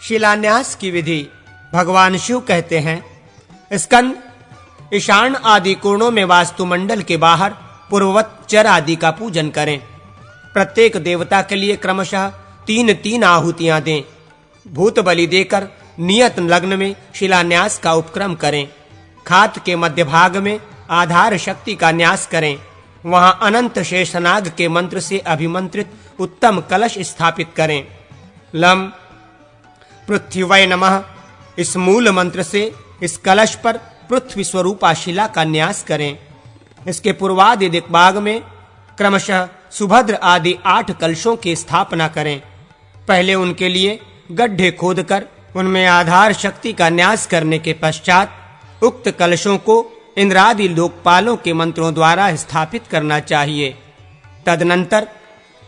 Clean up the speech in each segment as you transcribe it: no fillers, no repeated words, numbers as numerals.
शिलान्यास की विधि। भगवान शिव कहते हैं, स्कंद, ईशान आदि कोणों में वास्तुमंडल के बाहर पूर्ववत चर आदि का पूजन करें। प्रत्येक देवता के लिए क्रमशः 3-3 आहुतियां दें। भूत बलि देकर नियत लग्न में शिलान्यास का उपक्रम करें। खात के मध्य भाग में आधार शक्ति का न्यास करें। वहां अनंत शेषनाग के मंत्र से अभिमंत्रित उत्तम कलश स्थापित करें। लम पृथ्वी नमः, इस मूल मंत्र से इस कलश पर पृथ्वी स्वरूपा शिला का न्यास करें। इसके पूर्वादि दिक्भाग में क्रमशः सुभद्र आदि 8 कलशों की स्थापना करें। पहले उनके लिए गड्ढे खोदकर उनमें आधार शक्ति का न्यास करने के पश्चात उक्त कलशों को इंद्रादि लोकपालों के मंत्रों द्वारा स्थापित करना चाहिए। तदनंतर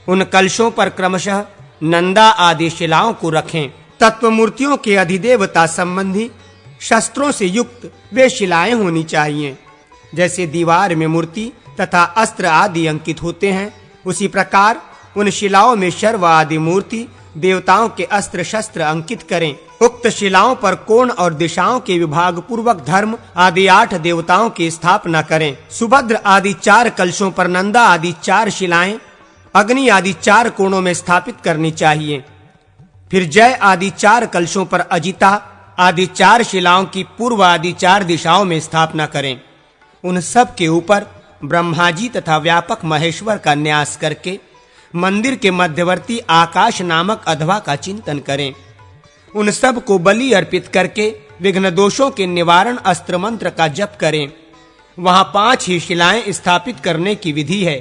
उन कलशों पर क्रमशः नंदा आदि शिलाओं को रखें। तत्व मूर्तियों के अधिदेवता संबंधी शस्त्रों से युक्त वे शिलाएं होनी चाहिए। जैसे दीवार में मूर्ति तथा अस्त्र आदि अंकित होते हैं, उसी प्रकार उन शिलाओं में शर्व आदि मूर्ति, देवताओं के अस्त्र शस्त्र अंकित करें। उक्त शिलाओं पर कोण और दिशाओं के विभाग पूर्वक धर्म आदि 8 देवताओं की स्थापना करें। सुभद्र आदि 4 कलशों पर नंदा आदि 4 शिलाएं अग्नि आदि 4 कोणों में स्थापित करनी चाहिए। फिर जय आदि 4 कलशों पर अजिता आदि 4 शिलाओं की पूर्व आदि 4 दिशाओं में स्थापना करें। उन सब के ऊपर ब्रह्मा जी तथा व्यापक महेश्वर का न्यास करके मंदिर के मध्यवर्ती आकाश नामक अधवा का चिंतन करें। उन सब को बलि अर्पित करके विघ्न दोषों के निवारण अस्त्र मंत्र का जप करें। वहां 5 ही शिलाएं स्थापित करने की विधि है।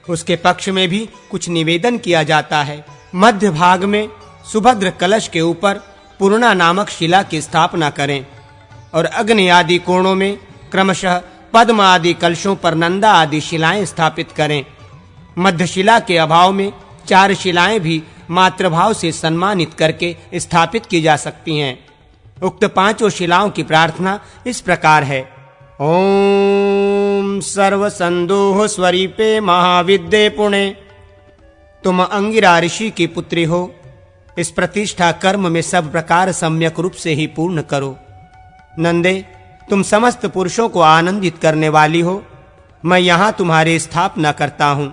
उसके पक्ष में भी कुछ निवेदन किया जाता है। मध्य भाग में सुभद्र कलश के ऊपर पूर्णा नामक शिला की स्थापना करें और अग्नि आदि कोणों में क्रमशः पद्म आदि कलशों पर नंदा आदि शिलाएं स्थापित करें। मध्य शिला के अभाव में 4 शिलाएं भी मातृभाव से सम्मानित करके स्थापित की जा सकती हैं। उक्त 5 शिलाओं की प्रार्थना इस प्रकार है। ओम सर्व संदोह स्वरूपे महाविद्ये पुणे, तुम अंगिरा ऋषि की पुत्री हो। इस प्रतिष्ठा कर्म में सब प्रकार सम्यक रूप से ही पूर्ण करो। नंदे, तुम समस्त पुरुषों को आनंदित करने वाली हो। मैं यहाँ तुम्हारी स्थापना करता हूँ।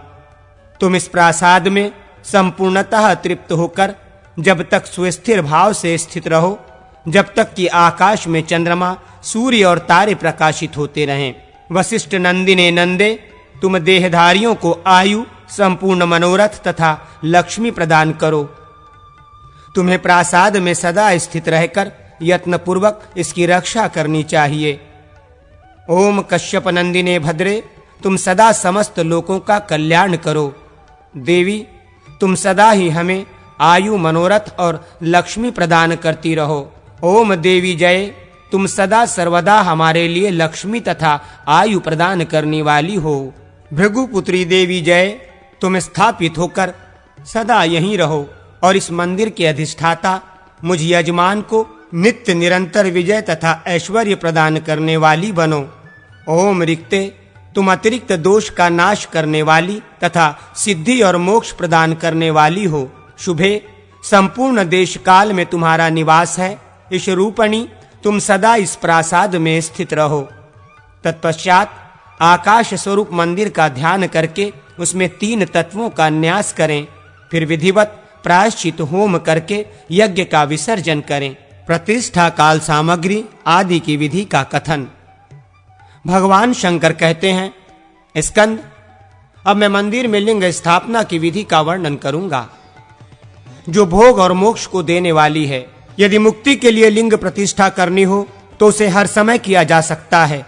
तुम इस प्रासाद में संपूर्णतः तृप्त होकर जब तक सुस्थिर भाव से स्थित रहो, जब तक कि आकाश में चंद्रमा, सूर्य और तारे प्रकाशित होते रहें। वशिष्ठ नंदिने नंदे, तुम देहधारियों को आयु, संपूर्ण मनोरथ तथा लक्ष्मी प्रदान करो। तुम्हें प्रासाद में सदा स्थित रहकर यत्न पूर्वक इसकी रक्षा करनी चाहिए। ओम कश्यप नंदिने भद्रे, तुम सदा समस्त लोकों का कल्याण करो। देवी, तुम सदा ही हमें आयु, मनोरथ और लक्ष्मी प्रदान करती रहो। ओम देवी जय, तुम सदा सर्वदा हमारे लिए लक्ष्मी तथा आयु प्रदान करने वाली हो। भृगुपुत्री देवी जय, तुम स्थापित होकर सदा यहीं रहो और इस मंदिर के अधिष्ठाता मुझ यजमान को नित्य निरंतर विजय तथा ऐश्वर्य प्रदान करने वाली बनो। ओम रिक्ते, तुम अतिरिक्त दोष का नाश करने वाली तथा सिद्धि और मोक्ष प्रदान करने वाली हो। शुभे, संपूर्ण देश काल में तुम्हारा निवास है। इस रूपणी, तुम सदा इस प्रासाद में स्थित रहो। तत्पश्चात आकाश स्वरूप मंदिर का ध्यान करके उसमें 3 तत्वों का न्यास करें। फिर विधिवत प्रायश्चित होम करके यज्ञ का विसर्जन करें। प्रतिष्ठा काल सामग्री आदि की विधि का कथन। भगवान शंकर कहते हैं, स्कंद, अब मैं मंदिर में लिंग स्थापना की विधि का वर्णन करूंगा, जो भोग और मोक्ष को देने वाली है। यदि मुक्ति के लिए लिंग प्रतिष्ठा करनी हो तो उसे हर समय किया जा सकता है,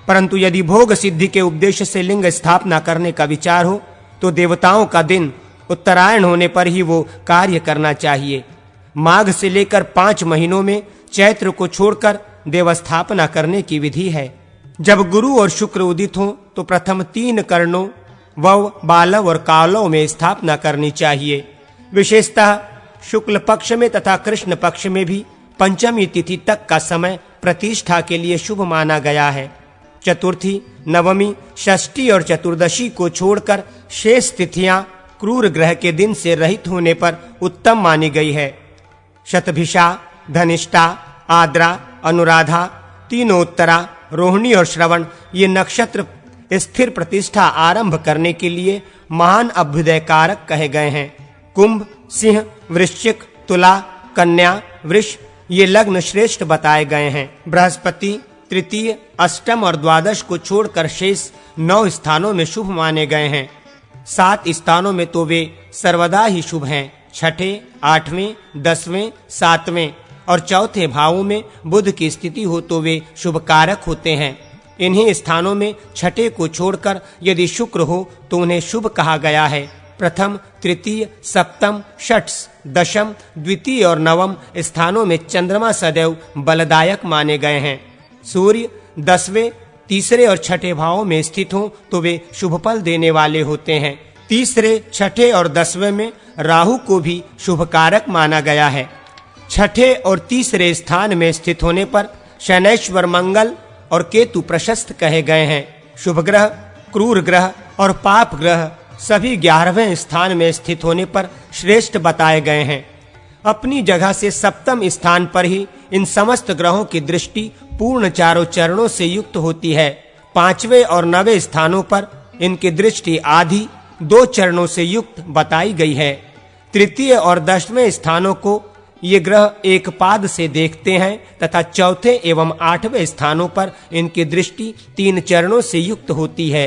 परंतु यदि भोग सिद्धि के उद्देश्य से लिंग स्थापना करने का विचार हो तो देवताओं का दिन उत्तरायण होने पर ही वो कार्य करना चाहिए। माघ से लेकर 5 महीनों में चैत्र को छोड़कर देवस्थापना करने की विधि है। जब गुरु और शुक्र उदित हों तो प्रथम 3 कर्णों, वव, बालव और कालव में स्थापना करनी चाहिए। विशेषतः शुक्ल पक्ष में तथा कृष्ण पक्ष में भी पंचमी तिथि तक का समय प्रतिष्ठा के लिए शुभ माना गया है। चतुर्थी, नवमी, षष्ठी और चतुर्दशी को छोड़कर शेष तिथियां क्रूर ग्रह के दिन से रहित होने पर उत्तम मानी गई है। शतभिषा, धनिष्ठा, आद्रा, अनुराधा, तीनों उत्तरा, रोहिणी और श्रवण ये नक्षत्र स्थिर प्रतिष्ठा आरंभ करने के लिए महान अभ्युदय कारक कहे गए हैं। कुंभ, सिंह, वृश्चिक, तुला, कन्या, वृष ये लग्न श्रेष्ठ बताए गए हैं। बृहस्पति तृतीय, अष्टम और द्वादश को छोड़कर शेष 9 स्थानों में शुभ माने गए हैं। 7 स्थानों में तो वे सर्वदा ही शुभ हैं। छठे, 8वें, 10वें, 7वें और चौथे भावों में बुध की स्थिति हो तो वे शुभ कारक होते हैं। इन्हीं स्थानों में छठे को छोड़कर यदि शुक्र हो तो उन्हें शुभ कहा गया है। प्रथम, तृतीय, सप्तम, षष्ठ, दशम, द्वितीय और नवम स्थानों में चंद्रमा सदैव बलदायक माने गए हैं। सूर्य 10वें, तीसरे और छठे भावों में स्थित हो तो वे शुभ फल देने वाले होते हैं। तीसरे, छठे और 10वें में राहु को भी शुभ कारक माना गया है। छठे और तीसरे स्थान में स्थित होने पर शनैश्वर, मंगल और केतु प्रशस्त कहे गए हैं। शुभ ग्रह, क्रूर ग्रह और पाप ग्रह सभी 11वें स्थान में स्थित होने पर श्रेष्ठ बताए गए हैं। अपनी जगह से सप्तम स्थान पर ही इन समस्त ग्रहों की दृष्टि पूर्ण चारों चरणों से युक्त होती है। 5वें और 9वें स्थानों पर इनकी दृष्टि आधी 2 चरणों से युक्त बताई गई है। तृतीय और 10वें स्थानों को ये ग्रह एक पाद से देखते हैं तथा चौथे एवं 8वें स्थानों पर इनकी दृष्टि 3 चरणों से युक्त होती है।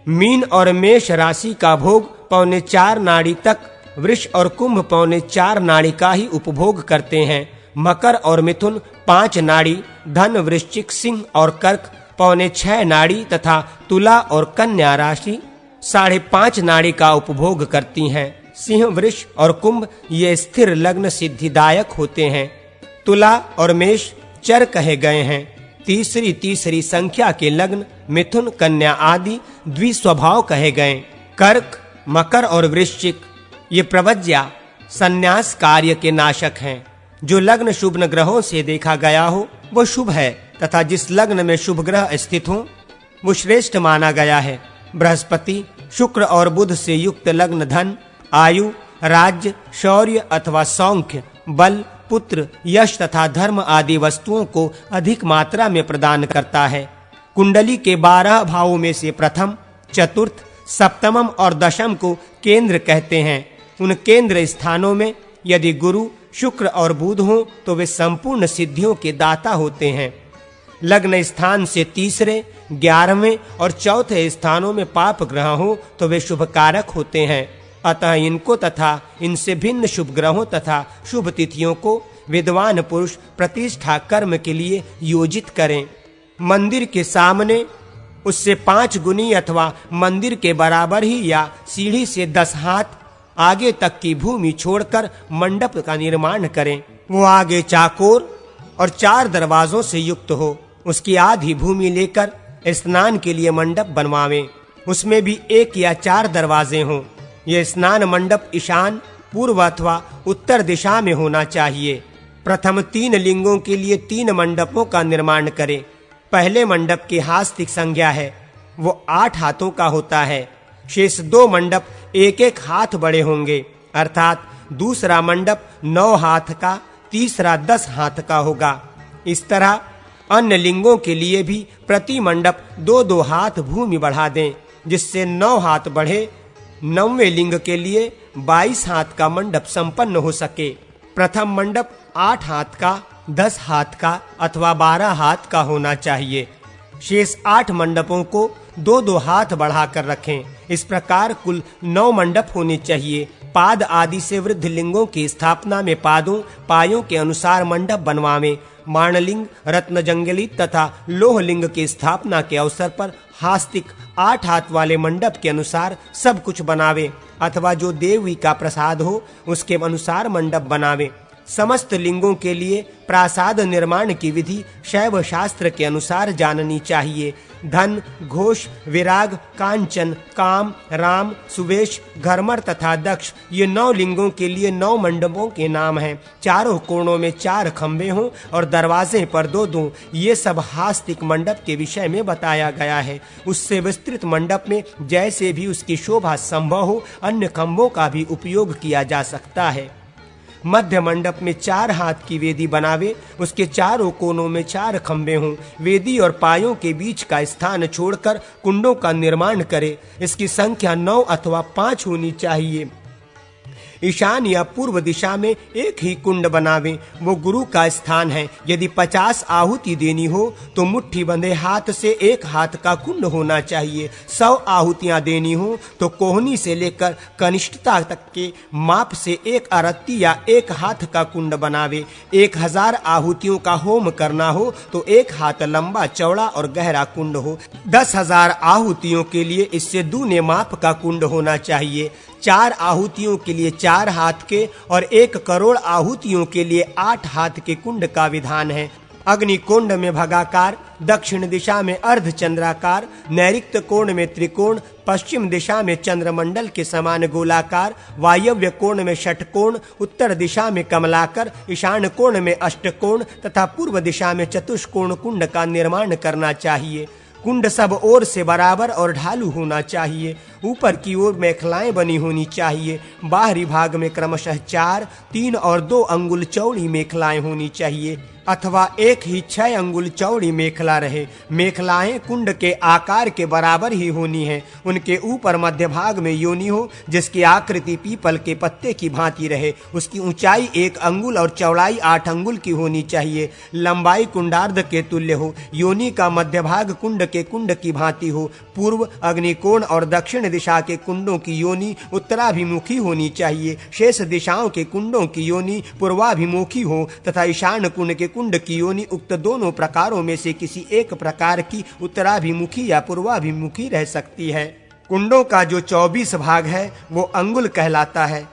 मीन और मेष राशि का भोग 4.25 नाड़ी तक, वृष और कुंभ 4.25 नाड़ी का ही उपभोग करते हैं। मकर और मिथुन 5 नाड़ी, धन, वृश्चिक, सिंह और कर्क 6.25 नाड़ी तथा तुला और कन्या राशि 5.5 नाड़ी का उपभोग करती हैं। सिंह, वृष और कुंभ ये स्थिर लग्न सिद्धिदायक होते हैं। तुला और मेष चर कहे गए हैं। तीसरी संख्या के लग्न मिथुन, कन्या आदि द्विस्वभाव कहे गए। कर्क, मकर और वृश्चिक ये प्रवज्या संन्यास कार्य के नाशक हैं। जो लग्न शुभ ग्रहों से देखा गया हो वो शुभ है तथा जिस लग्न में शुभ ग्रह स्थित हो वो श्रेष्ठ माना गया है। बृहस्पति, शुक्र और बुध से युक्त लग्न धन, आयु, राज्य, शौर्य अथवा सौख्य, बल, पुत्र, यश तथा धर्म आदि वस्तुओं को अधिक मात्रा में प्रदान करता है। कुंडली के 12 भावों में से प्रथम, चतुर्थ, सप्तमम और दशम को केंद्र कहते हैं। उन केंद्र स्थानों में यदि गुरु, शुक्र और बुध हो तो वे संपूर्ण सिद्धियों के दाता होते हैं। लग्न स्थान से तीसरे, 11वें और चौथे स्थानों में पाप ग्रह हो तो वे शुभ कारक होते हैं। अतः इनको तथा इनसे भिन्न शुभ ग्रहों तथा शुभ तिथियों को विद्वान पुरुष प्रतिष्ठा कर्म के लिए योजित करें। मंदिर के सामने उससे 5 गुनी अथवा मंदिर के बराबर ही या सीढ़ी से 10 हाथ आगे तक की भूमि छोड़कर मंडप का निर्माण करें। वो आगे चाकोर और 4 दरवाजों से युक्त हो। उसकी आधी भूमि लेकर स्नान के लिए मंडप बनवावें। उसमें भी 1 या 4 दरवाजे हों। यह स्नान मंडप ईशान, पूर्व अथवा उत्तर दिशा में होना चाहिए। प्रथम 3 लिंगों के लिए 3 मंडपों का निर्माण करें। पहले मंडप की हास्तिक संज्ञा है, वो 8 हाथों का होता है। शेष 2 मंडप 1-1 हाथ बड़े होंगे, अर्थात दूसरा मंडप 9 हाथ का, तीसरा 10 हाथ का होगा। इस तरह अन्य लिंगों के लिए भी प्रति मंडप 2-2 हाथ भूमि बढ़ा दें, जिससे 9 हाथ बढ़े। 9वें लिंग के लिए 22 हाथ का मंडप संपन्न हो सके। प्रथम मंडप 8 हाथ का, 10 हाथ का अथवा 12 हाथ का होना चाहिए। शेष 8 मंडपों को 2-2 हाथ बढ़ाकर रखें। इस प्रकार कुल 9 मंडप होने चाहिए। पाद आदि से वृद्ध लिंगों की स्थापना में पायों के अनुसार मंडप बनवावें। माणलिंग, रत्नजंगली तथा लोहलिंग की स्थापना के अवसर पर हास्तिक 8 हाथ वाले मंडप के अनुसार सब कुछ बनावे अथवा जो देवी का प्रसाद हो उसके अनुसार मंडप बनावे। समस्त लिंगों के लिए प्रासाद निर्माण की विधि शैव शास्त्र के अनुसार जाननी चाहिए। धन, घोष, विराग, कांचन, काम, राम, सुवेश, घरमर तथा दक्ष ये 9 लिंगों के लिए 9 मंडपों के नाम हैं। चारों कोणों में 4 खंभे हों और दरवाजे पर 2-2। ये सब हास्तिक मंडप के विषय में बताया गया है। उससे विस्तृत मंडप में जैसे भी उसकी शोभा संभव हो अन्य खंभों का भी उपयोग किया जा सकता है। मध्य मंडप में 4 हाथ की वेदी बनावे, उसके चारों कोनों में 4 खंभे हों। वेदी और पायों के बीच का स्थान छोड़कर कुंडों का निर्माण करे। इसकी संख्या 9 अथवा 5 होनी चाहिए। ईशान या पूर्व दिशा में एक ही कुंड बनावें, वो गुरु का स्थान है। यदि 50 आहुति देनी हो तो मुट्ठी बंधे हाथ से 1 हाथ का कुंड होना चाहिए। 100 आहुतियां देनी हो तो कोहनी से लेकर कनिष्ठता तक के माप से 1 अरत्ती या 1 हाथ का कुंड बनावे। 1000 आहुतियों का होम करना हो तो 1 हाथ लंबा, चौड़ा और गहरा कुंड हो। 10,000 आहुतियों के लिए इससे दूने माप का कुंड होना चाहिए। 4 आहुतियों के लिए 4 हाथ के और 1 करोड़ आहुतियों के लिए 8 हाथ के कुंड का विधान है। अग्नि कुंड में भगाकार, दक्षिण दिशा में अर्धचंद्राकार, नैऋत्य कोण में त्रिकोण, पश्चिम दिशा में चंद्रमंडल के समान गोलाकार, वायव्य कोण में षटकोण, उत्तर दिशा में कमलाकर, ईशान कोण में अष्टकोण तथा पूर्व दिशा में चतुष्कोण कुंड का निर्माण करना चाहिए। कुंड सब ओर से बराबर और ढालू होना चाहिए। ऊपर की ओर मेखलाएं बनी होनी चाहिए। बाहरी भाग में क्रमशः 4, 3 और 2 अंगुल चौड़ी मेखलाएं होनी चाहिए अथवा एक ही 6 अंगुल चौड़ी मेखला रहे। मेखलाएं कुंड के आकार के बराबर ही होनी है। उनके ऊपर मध्य भाग में योनि हो जिसकी आकृति पीपल के पत्ते की भांति रहे। उसकी ऊंचाई 1 अंगुल और चौड़ाई 8 अंगुल की होनी चाहिए। लंबाई कुंडार्ध के तुल्य हो। योनि का मध्य भाग कुंड के कुंड की भांति हो। पूर्व, अग्निकोण और दक्षिण दिशा के कुंडों की योनि उत्तराभिमुखी होनी चाहिए। शेष दिशाओं के कुंडों की योनि पूर्वाभिमुखी हो तथा ईशान कुंड के कुंड की योनि उक्त दोनों प्रकारों में से किसी एक प्रकार की उत्तराभिमुखी या पूर्वाभिमुखी रह सकती है। कुंडों का जो 24 भाग है वो अंगुल कहलाता है।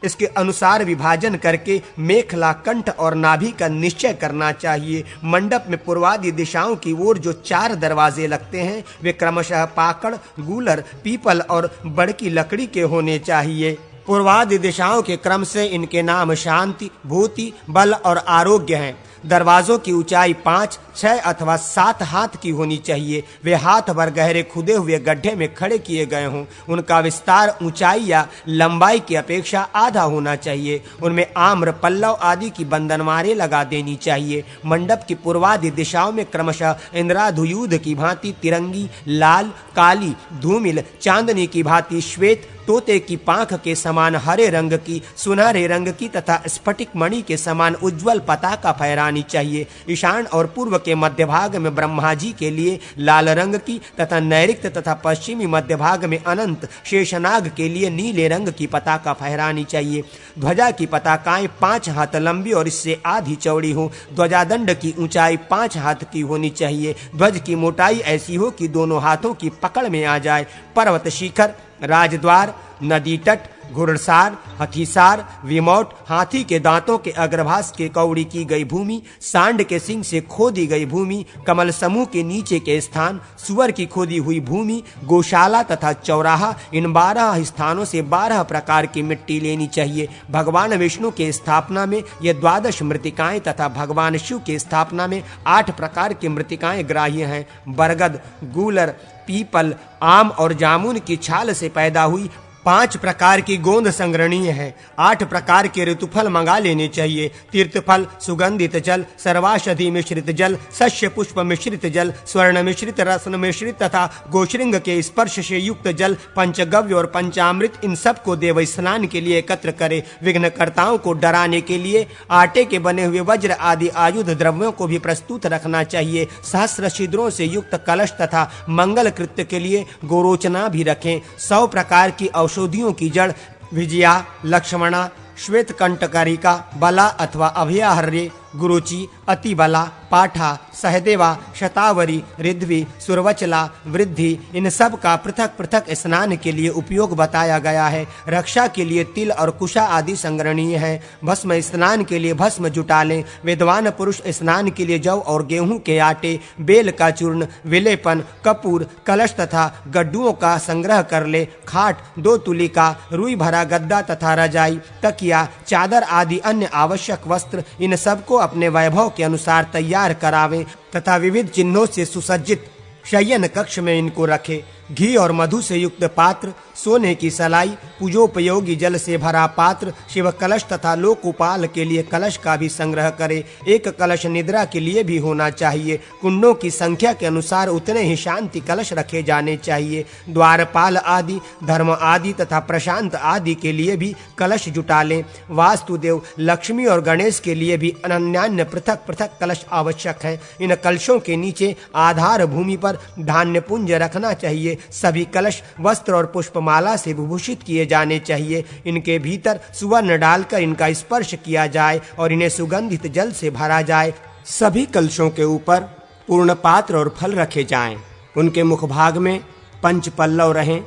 इसके अनुसार विभाजन करके मेखला, कंठ और नाभि का निश्चय करना चाहिए। मंडप में पूर्वादि दिशाओं की ओर जो 4 दरवाजे लगते हैं वे क्रमशः पाकड़, गूलर, पीपल और बड़की लकड़ी के होने चाहिए। पूर्वादि दिशाओं के क्रम से इनके नाम शांति, भूति, बल और आरोग्य हैं। दरवाजों की ऊंचाई 5, 6 अथवा 7 हाथ की होनी चाहिए। वे हाथ भर गहरे खुदे हुए गड्ढे में खड़े किए गए हों। उनका विस्तार ऊंचाई या लंबाई की अपेक्षा आधा होना चाहिए। उनमें आम्र, पल्लव आदि की बंधनवारें लगा देनी चाहिए। मंडप की पूर्वादि दिशाओं में क्रमशः इंद्राधुयूध की भांति तिरंगी, लाल, काली, धूमिल, चांदनी की भांति श्वेत, तोते की पांख के समान हरे रंग की, सुनहरे रंग की तथा स्फटिक मणि के समान उज्जवल पताका फहरानी चाहिए। ईशान और पूर्व के मध्य भाग में ब्रह्मा जी के लिए लाल रंग की तथा नैऋत्य तथा पश्चिमी मध्य भाग में अनंत शेषनाग के लिए नीले रंग की पताका फहरानी चाहिए। ध्वजा की पताकाएं 5 हाथ लंबी और इससे आधी चौड़ी हो। ध्वजादंड की ऊंचाई 5 हाथ की होनी चाहिए। ध्वज की मोटाई ऐसी हो कि दोनों हाथों की पकड़ में आ जाए। पर्वत शिखर, राजद्वार, नदी तट, घुड़सार, हथीसार, विमोट, हाथी के दांतों के अग्रभाग के कौड़ी की गई भूमि, सांड के सिंग से खोदी गई भूमि, कमल समूह के नीचे के स्थान, सुअर की खोदी हुई भूमि, गौशाला तथा चौराहा, इन 12 स्थानों से 12 प्रकार की मिट्टी लेनी चाहिए। भगवान विष्णु के स्थापना में ये 12 मृतिकाएं तथा भगवान शिव के स्थापना में 8 प्रकार की मृतिकाएं ग्राह्य हैं। बरगद, गूलर, पीपल, आम और जामुन की छाल से पैदा हुई 5 प्रकार की गोंद संग्रहणीय है। 8 प्रकार के ऋतुफल मंगा लेने चाहिए। तीर्थफल, सुगंधित जल, सर्वाषधि मिश्रित जल, शस्य पुष्प मिश्रित जल, स्वर्ण मिश्रित, रत्न मिश्रित तथा गोश्रृंग के स्पर्श से युक्त जल, पंचगव्य और पंचामृत, इन सब को देव स्नान के लिए एकत्र करे। विघ्नकर्ताओं को डराने के लिए आटे के बने हुए वज्र आदि आयुध द्रव्यों को भी प्रस्तुत रखना चाहिए। सहस्र छिद्रों से युक्त कलश तथा मंगल कृत्य के लिए गोरोचना भी रखें। 100 प्रकार की औषधियों की जड़ विजया, लक्ष्मणा, श्वेत कंटकारिका, बला अथवा अभयाहर्य, गुरुचि, अतिबला, पाठा, सहदेवा, शतावरी, रिद्वी, सुरवचला, वृद्धि, इन सब का पृथक पृथक स्नान के लिए उपयोग बताया गया है। रक्षा के लिए तिल और कुशा आदि संग्रहणीय है। भस्म स्नान के लिए भस्म जुटा लें। विद्वान पुरुष स्नान के लिए जौ और गेहूं के आटे, बेल का चूर्ण, विलेपन, कपूर, कलश तथा गड्ढुओं का संग्रह कर ले। खाट, 2 तुलिका, रुई भरा गद्दा तथा रजाई, तकिया, चादर आदि अन्य आवश्यक वस्त्र, इन सब को अपने वैभव के अनुसार तैयार करावें तथा विविध चिन्हों से सुसज्जित शयन कक्ष में इनको रखें। घी और मधु से युक्त पात्र, सोने की सलाई, पूजोपयोगी जल से भरा पात्र, शिव कलश तथा लोकोपाल के लिए कलश का भी संग्रह करे। एक कलश निद्रा के लिए भी होना चाहिए। कुंडों की संख्या के अनुसार उतने ही शांति कलश रखे जाने चाहिए। द्वारपाल आदि, धर्म आदि तथा प्रशांत आदि के लिए भी कलश जुटा लें। वास्तुदेव, लक्ष्मी और गणेश के लिए भी अन्यान्य पृथक पृथक कलश आवश्यक है। इन कलशों के नीचे आधार भूमि पर धान्य पुंज रखना चाहिए। सभी कलश वस्त्र और पुष्पमाला से विभूषित किए जाने चाहिए। इनके भीतर सुवर्ण डालकर इनका स्पर्श किया जाए और इन्हें सुगंधित जल से भरा जाए। सभी कलशों के ऊपर पूर्ण पात्र और फल रखे जाएं। उनके मुखभाग में पंच पल्लव रहें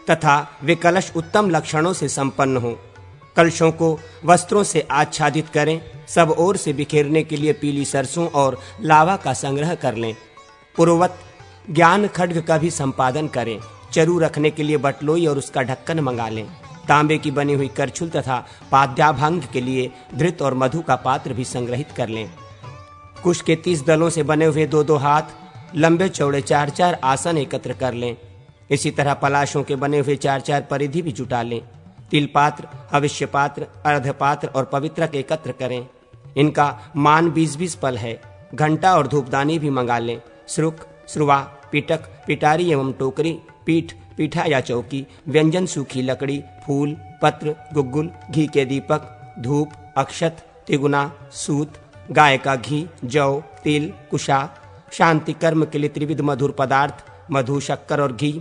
तथा वे कलश उत्तम लक्षणों से संपन्न हों। कलशों को वस्त्रों से आच्छादित करें। सब ओर से बिखेरने के लिए पीली सरसों और लावा का संग्रह कर लें। पूर्ववत ज्ञान खड्ग का भी संपादन करें। चरु रखने के लिए बटलोई और उसका ढक्कन मंगा लें। तांबे की बनी हुई करछुल तथा पाद्याभंग के लिए धृत और मधु का पात्र भी संग्रहित कर लें। कुश के 30 दलों से बने हुए 2-2 हाथ लंबे चौड़े 4-4 आसन एकत्र कर लें। इसी तरह पलाशों के बने हुए 4-4 परिधि भी जुटा लें। तिल पात्र, हविष्य पात्र, अर्ध पात्र और पवित्रक एकत्र करें। इनका मान 20-20 पल है। घंटा और धूपदानी भी मंगा लें। श्रुक, श्रुवा, पिटक, पिटारी एवं टोकरी, पीठ, पीठा या चौकी, व्यंजन, सूखी लकड़ी, फूल, पत्र, गुग्गुल, घी के दीपक, धूप, अक्षत, तिगुना, सूत, गाय का घी, जौ, तिल, कुशा, शांति कर्म के लिए त्रिविध मधुर पदार्थ, मधु, शक्कर और घी,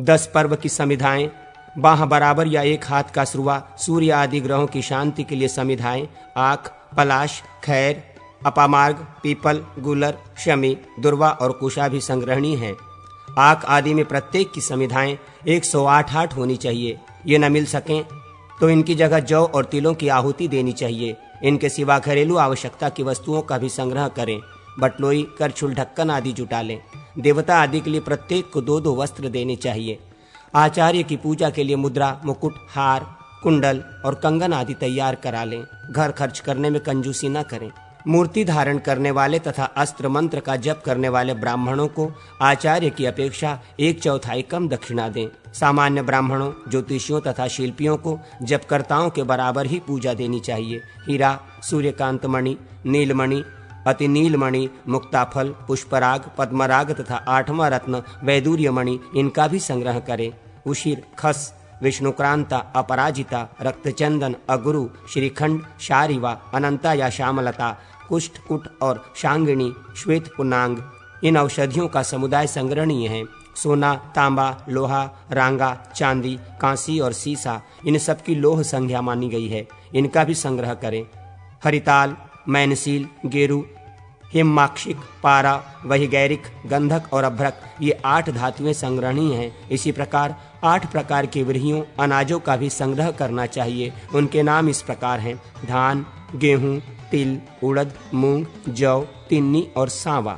10 पर्व की समिधाएं, बाह बराबर या 1 हाथ का श्रुवा, सूर्य आदि ग्रहों की शांति के लिए समिधाएं, आख, पलाश, खैर, अपामार्ग, पीपल, गुलर, शमी, दुर्वा और कुशा भी संग्रहणीय हैं। आक आदि में प्रत्येक की समिधाएं 108 होनी चाहिए। ये न मिल सकें तो इनकी जगह जौ और तिलों की आहुति देनी चाहिए। इनके सिवा घरेलू आवश्यकता की वस्तुओं का भी संग्रह करें। बटलोई, करछुल, ढक्कन आदि जुटा लें। देवता आदि के लिए प्रत्येक को 2-2 वस्त्र देने चाहिए। आचार्य की पूजा के लिए मुद्रा, मुकुट, हार, कुंडल और कंगन आदि तैयार करा लें। घर खर्च करने में कंजूसी न करें। मूर्ति धारण करने वाले तथा अस्त्र मंत्र का जप करने वाले ब्राह्मणों को आचार्य की अपेक्षा 1/4 कम दक्षिणा दें। सामान्य ब्राह्मणों, ज्योतिषियों तथा शिल्पियों को जपकर्ताओं के बराबर ही पूजा देनी चाहिए। हीरा, सूर्यकांत मणि, नीलमणि, अति नीलमणि, मुक्ताफल, पुष्पराग, पद्मराग तथा 8वां रत्न वैदूर्य मणि, इनका भी संग्रह करें। उशिर, खस, विष्णुक्रांता, अपराजिता, रक्तचंदन, अगुरु, श्रीखंड, शारिवा, अनंता या श्यामलता, कुष्ठ, कुट और शांगिणी, श्वेत पुनांग, इन औषधियों का समुदाय संग्रहणीय है। सोना, तांबा, लोहा, रांगा, चांदी, कांसी और सीसा, इन सब की लोह संज्ञा मानी गई है। इनका भी संग्रह करें। हरिताल, मैनसील, गेरु, हिमाक्षिक, पारा, वहिगैरिक, गंधक और अभ्रक, ये 8 धातुएं संग्रहणीय हैं। इसी प्रकार 8 प्रकार की व्रीहियों, अनाजों का भी संग्रह करना चाहिए। उनके नाम इस प्रकार हैं: धान, गेहूं, तिल, उड़द, मूंग, जौ, तिन्नी और सांवा।